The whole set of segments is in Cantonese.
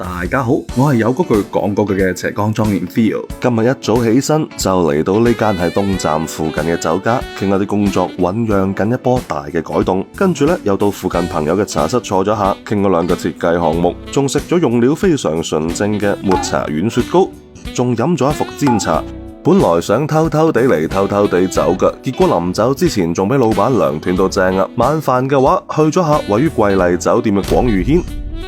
大家好，我係有嗰句講嗰句嘅斜江莊園 Theo。今日一早起身就嚟到呢間喺東站附近嘅酒家，傾下啲工作醞釀緊一波大嘅改動。跟住呢，又到附近朋友嘅茶室坐咗下，傾咗兩個設計項目，仲食咗用料非常純正嘅抹茶軟雪糕，仲飲咗一服煎茶。本來想偷偷地嚟偷偷地走㗎，結果臨走之前仲俾老闆娘斷到正啊！晚飯嘅話去咗下位於桂麗酒店嘅廣寓軒。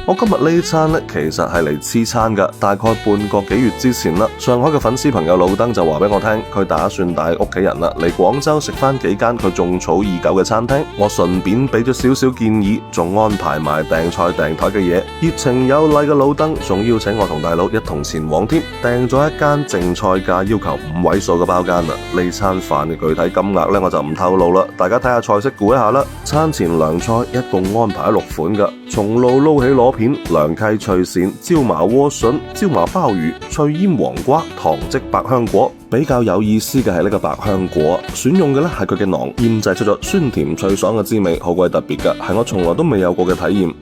我今日呢餐呢，其實係嚟黐餐㗎，大概半個幾月之前啦。上海嘅粉絲朋友老登就話俾我聽，佢打算帶屋企人啦嚟廣州食翻幾間佢種草已久嘅餐廳。我順便俾咗少少建議，仲安排埋訂菜訂台嘅嘢。熱情有禮嘅老登仲邀請我同大佬一同前往添，訂咗一間淨菜價要求5位數嘅包間啦。呢餐飯嘅具體金額呢，我就唔透露啦，大家睇下菜式估一下啦。餐前涼菜一共安排咗6款㗎，松露撈起螺片、涼溪脆鱔、椒麻萵筍、椒麻鮑魚、脆醃黃瓜、糖漬百香果。比較有意思嘅係呢個百香果，選用嘅呢係佢嘅囊，醃製出咗酸甜脆爽嘅滋味，好鬼特別㗎，係我從來都未有過嘅體驗。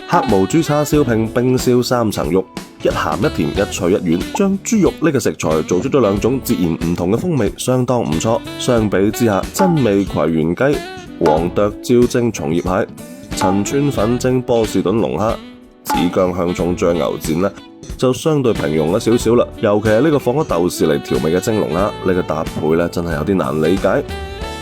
黑毛豬叉燒拼冰燒3層肉，一鹹一甜一脆一軟，將豬肉呢個食材做出咗2種截然唔同嘅風味，相當唔錯。相比之下，真味葵園雞、黃剁椒蒸松葉蟹、陳村粉蒸波士頓龍蝦、紫薑香蔥醬牛展呢，就相對平庸咗少少啦。尤其係呢個放咗豆豉嚟調味嘅蒸龍蝦，呢個搭配呢真係有啲難理解。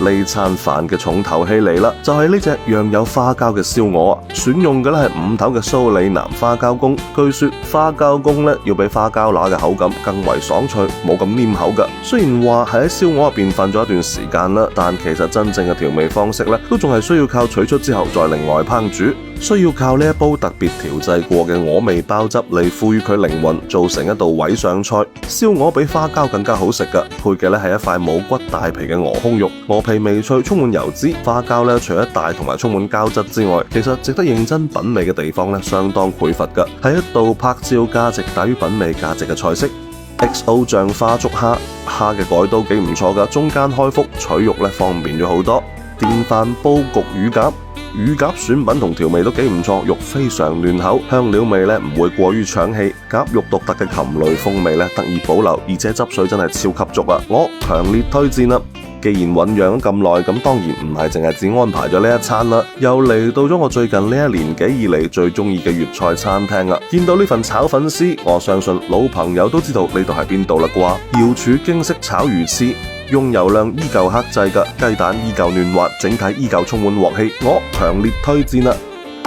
呢餐飯嘅重頭戲嚟啦，就係呢隻釀有花膠嘅燒鵝啊！選用嘅咧係5頭嘅蘇里南花膠公，據說花膠公咧要比花膠乸嘅口感更為爽脆，冇咁黏口噶。雖然話係喺燒鵝入邊瞓咗一段時間啦，但其實真正嘅調味方式咧，都仲係需要靠取出之後再另外烹煮，需要靠呢一煲特別調製過嘅鵝味包汁嚟賦予佢靈魂，做成一道位上菜。燒鵝比花膠更加好食噶，配嘅咧係一塊冇骨大皮嘅鵝胸肉，鵝皮微脆，充滿油脂。花膠咧除咗大同埋充滿膠質之外，其實值得認真品味嘅地方咧相當匱乏噶，係一道拍照價值大於品味價值嘅菜式。XO 醬花竹蝦，蝦嘅改都幾唔錯噶，中間開腹，取肉咧方便咗好多。電飯煲焗乳鴿。乳鴿選品同調味都幾唔錯，肉非常嫩口，香料味咧唔會過於搶氣，鴿肉獨特嘅禽類風味咧得以保留，而且汁水真係超級足啊！我強烈推薦啦！既然醞釀咗咁耐，咁當然唔係淨係只安排咗呢一餐啦，又嚟到咗我最近呢1年幾以嚟最中意嘅粵菜餐廳啦！見到呢份炒粉絲，我相信老朋友都知道呢度係邊度啦啩？瑤柱京式炒魚翅。用油量依舊克制嘅，雞蛋依舊嫩滑，整體依舊充滿鑊氣，我強烈推薦啦！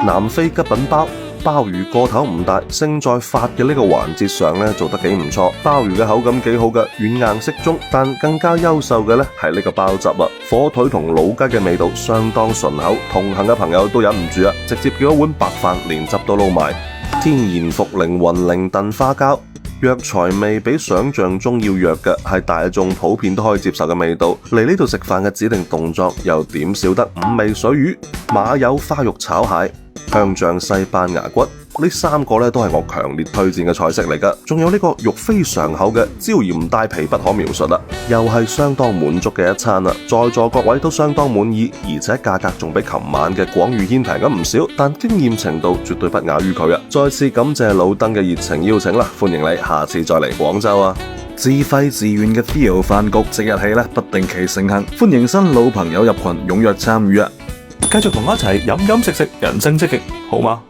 南非吉品鮑，鮑魚個頭唔大，勝在發嘅呢個環節上咧做得幾唔錯，鮑魚嘅口感幾好嘅，軟硬適中，但更加優秀嘅咧係呢個鮑汁啊！火腿同老雞嘅味道相當順口，同行嘅朋友都忍唔住啊，直接叫一碗白飯連汁都撈埋，天然茯苓雲靈燉花膠。藥材味比想象中要弱嘅，係大眾普遍都可以接受嘅味道。嚟呢度食飯嘅指定動作又點少得5味水魚、馬柚花肉炒蟹、香醬西班牙骨。呢3個咧都係我強烈推薦嘅菜式嚟噶，仲有呢個肉非常厚嘅椒鹽帶皮不可描述啦，又係相當滿足嘅一餐啦。在座各位都相當滿意，而且價格仲比琴晚嘅廣寓軒平咗唔少，但經驗程度絕對不亞於佢啊！再次感謝老登嘅熱情邀請啦，歡迎你下次再嚟廣州啊！自費自願嘅 Theo 飯局即日起咧不定期盛行，歡迎新老朋友入群踴躍參與啊！繼續同我一齊飲飲食食，人生積極，好嗎？